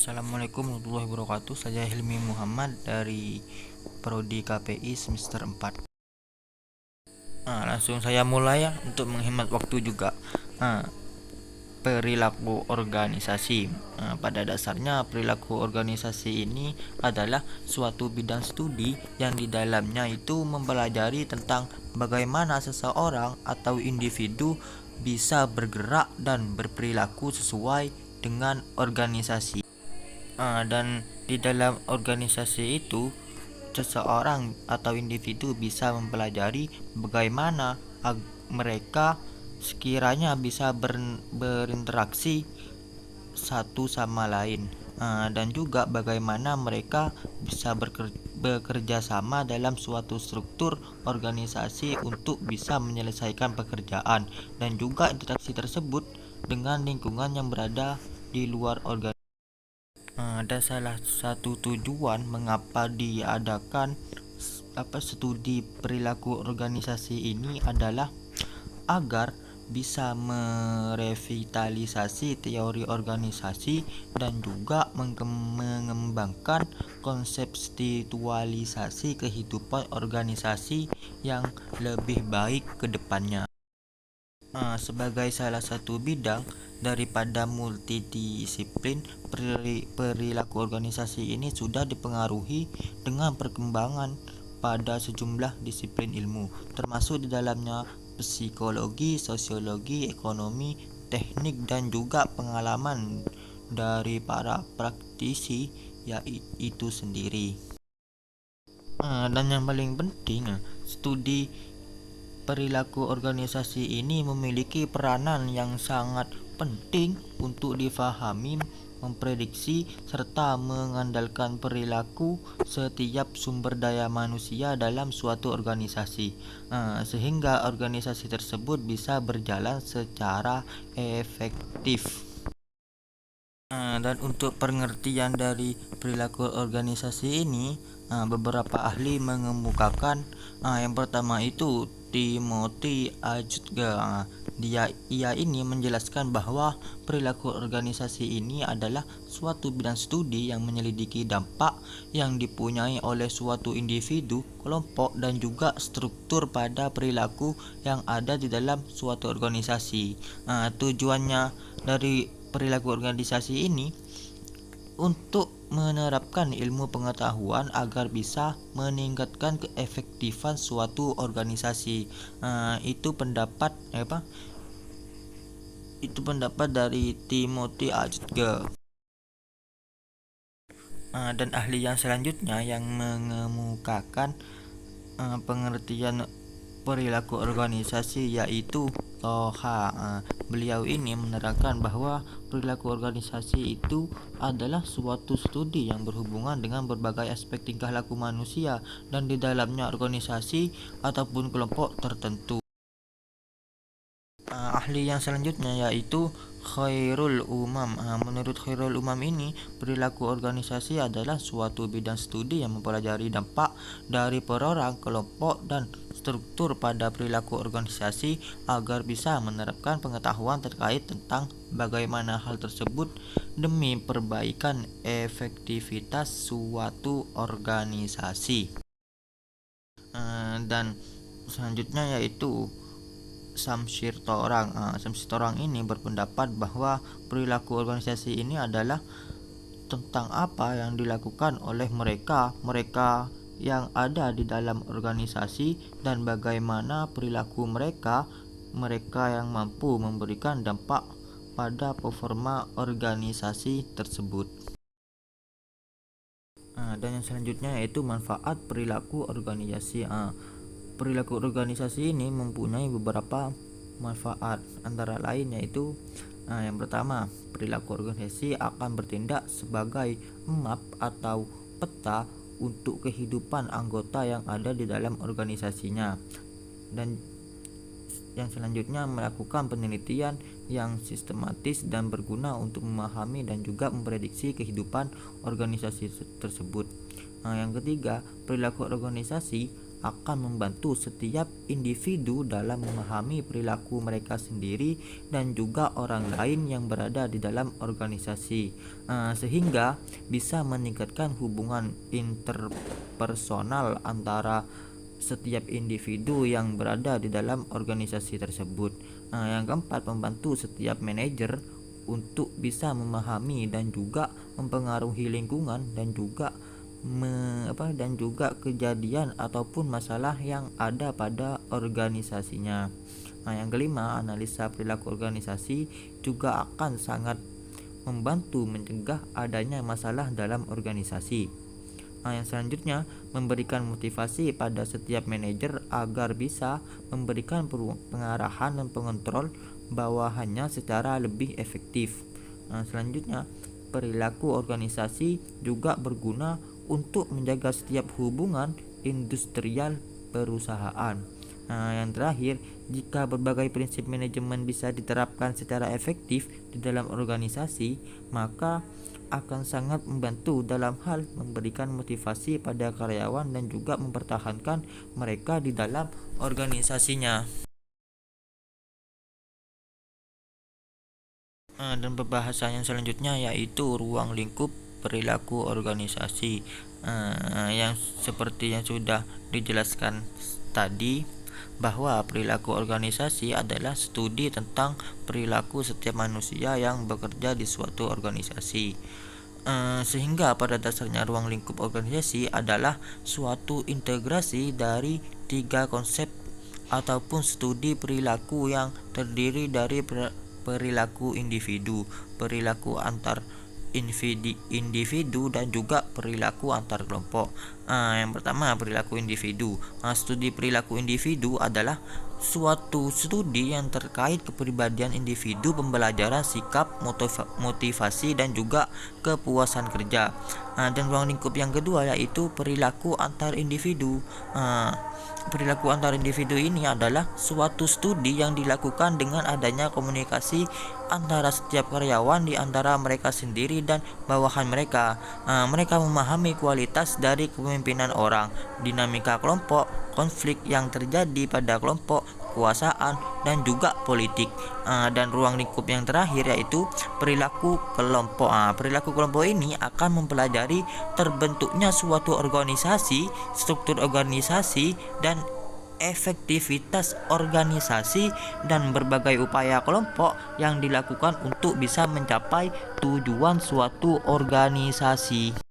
Assalamualaikum warahmatullahi wabarakatuh. Saya Hilmi Muhammad dari Prodi KPI semester 4. Langsung saya mulai ya untuk menghemat waktu juga. Nah, perilaku organisasi. Pada dasarnya perilaku organisasi ini adalah suatu bidang studi yang di dalamnya itu mempelajari tentang bagaimana seseorang atau individu bisa bergerak dan berperilaku sesuai dengan organisasi. Dan di dalam organisasi itu seseorang atau individu bisa mempelajari bagaimana mereka sekiranya bisa berinteraksi satu sama lain, dan juga bagaimana mereka bisa bekerja sama dalam suatu struktur organisasi untuk bisa menyelesaikan pekerjaan, dan juga interaksi tersebut dengan lingkungan yang berada di luar organisasi. Ada salah satu tujuan mengapa diadakan studi perilaku organisasi ini adalah agar bisa merevitalisasi teori organisasi dan juga mengembangkan konseptualisasi kehidupan organisasi yang lebih baik ke depannya. Sebagai salah satu bidang daripada multidisiplin, perilaku organisasi ini sudah dipengaruhi dengan perkembangan pada sejumlah disiplin ilmu, termasuk di dalamnya psikologi, sosiologi, ekonomi, teknik, dan juga pengalaman dari para praktisi yaitu sendiri. Dan yang paling penting, studi perilaku organisasi ini memiliki peranan yang sangat penting untuk difahami, memprediksi, serta mengandalkan perilaku setiap sumber daya manusia dalam suatu organisasi, sehingga organisasi tersebut bisa berjalan secara efektif. Dan untuk pengertian dari perilaku organisasi ini, beberapa ahli mengemukakan, yang pertama itu Timothy Ajutga. Ia ini menjelaskan bahwa perilaku organisasi ini adalah suatu bidang studi yang menyelidiki dampak yang dipunyai oleh suatu individu, kelompok, dan juga struktur pada perilaku yang ada di dalam suatu organisasi. Tujuannya dari perilaku organisasi ini untuk menerapkan ilmu pengetahuan agar bisa meningkatkan keefektifan suatu organisasi. Itu pendapat dari Timothy Ajutga. Dan ahli yang selanjutnya yang mengemukakan pengertian perilaku organisasi yaitu Toha. Beliau ini menerangkan bahwa perilaku organisasi itu adalah suatu studi yang berhubungan dengan berbagai aspek tingkah laku manusia dan di dalamnya organisasi ataupun kelompok tertentu. Ahli yang selanjutnya yaitu Khairul Umam. Menurut Khairul Umam ini, perilaku organisasi adalah suatu bidang studi yang mempelajari dampak dari perorangan, kelompok, dan struktur pada perilaku organisasi agar bisa menerapkan pengetahuan terkait tentang bagaimana hal tersebut demi perbaikan efektivitas suatu organisasi. Dan selanjutnya yaitu Samsir Torang. Samsir Torang ini berpendapat bahwa perilaku organisasi ini adalah tentang apa yang dilakukan oleh mereka yang ada di dalam organisasi dan bagaimana perilaku mereka yang mampu memberikan dampak pada performa organisasi tersebut. Dan yang selanjutnya yaitu manfaat perilaku organisasi. Perilaku organisasi ini mempunyai beberapa manfaat, antara lain yaitu yang pertama, perilaku organisasi akan bertindak sebagai map atau peta untuk kehidupan anggota yang ada di dalam organisasinya. Dan yang selanjutnya, melakukan penelitian yang sistematis dan berguna untuk memahami dan juga memprediksi kehidupan organisasi tersebut. Yang ketiga, perilaku organisasi akan membantu setiap individu dalam memahami perilaku mereka sendiri dan juga orang lain yang berada di dalam organisasi, sehingga bisa meningkatkan hubungan interpersonal antara setiap individu yang berada di dalam organisasi tersebut. Yang keempat, membantu setiap manajer untuk bisa memahami dan juga mempengaruhi lingkungan dan juga kejadian ataupun masalah yang ada pada organisasinya. Yang kelima, analisa perilaku organisasi juga akan sangat membantu mencegah adanya masalah dalam organisasi. Yang selanjutnya, memberikan motivasi pada setiap manajer agar bisa memberikan pengarahan dan pengontrol bawahannya secara lebih efektif. Selanjutnya, perilaku organisasi juga berguna untuk menjaga setiap hubungan industrial perusahaan. Yang terakhir, jika berbagai prinsip manajemen bisa diterapkan secara efektif di dalam organisasi, maka akan sangat membantu dalam hal memberikan motivasi pada karyawan dan juga mempertahankan mereka di dalam organisasinya. Dan pembahasan yang selanjutnya yaitu ruang lingkup perilaku organisasi, yang seperti yang sudah dijelaskan tadi, bahwa perilaku organisasi adalah studi tentang perilaku setiap manusia yang bekerja di suatu organisasi. Sehingga pada dasarnya ruang lingkup organisasi adalah suatu integrasi dari 3 konsep ataupun studi perilaku yang terdiri dari perilaku individu, perilaku antar individu dan juga perilaku antar kelompok. Yang pertama, perilaku individu. Studi perilaku individu adalah suatu studi yang terkait kepribadian individu, pembelajaran sikap, motivasi dan juga kepuasan kerja. Dan ruang lingkup yang kedua yaitu perilaku antar individu. Perilaku antar individu ini adalah suatu studi yang dilakukan dengan adanya komunikasi antara setiap karyawan di antara mereka sendiri dan bawahan mereka. Mereka memahami kualitas dari kepemimpinan orang, dinamika kelompok, konflik yang terjadi pada kelompok, kekuasaan dan juga politik. Dan ruang lingkup yang terakhir yaitu perilaku kelompok. Perilaku kelompok ini akan mempelajari terbentuknya suatu organisasi, struktur organisasi dan efektivitas organisasi dan berbagai upaya kelompok yang dilakukan untuk bisa mencapai tujuan suatu organisasi.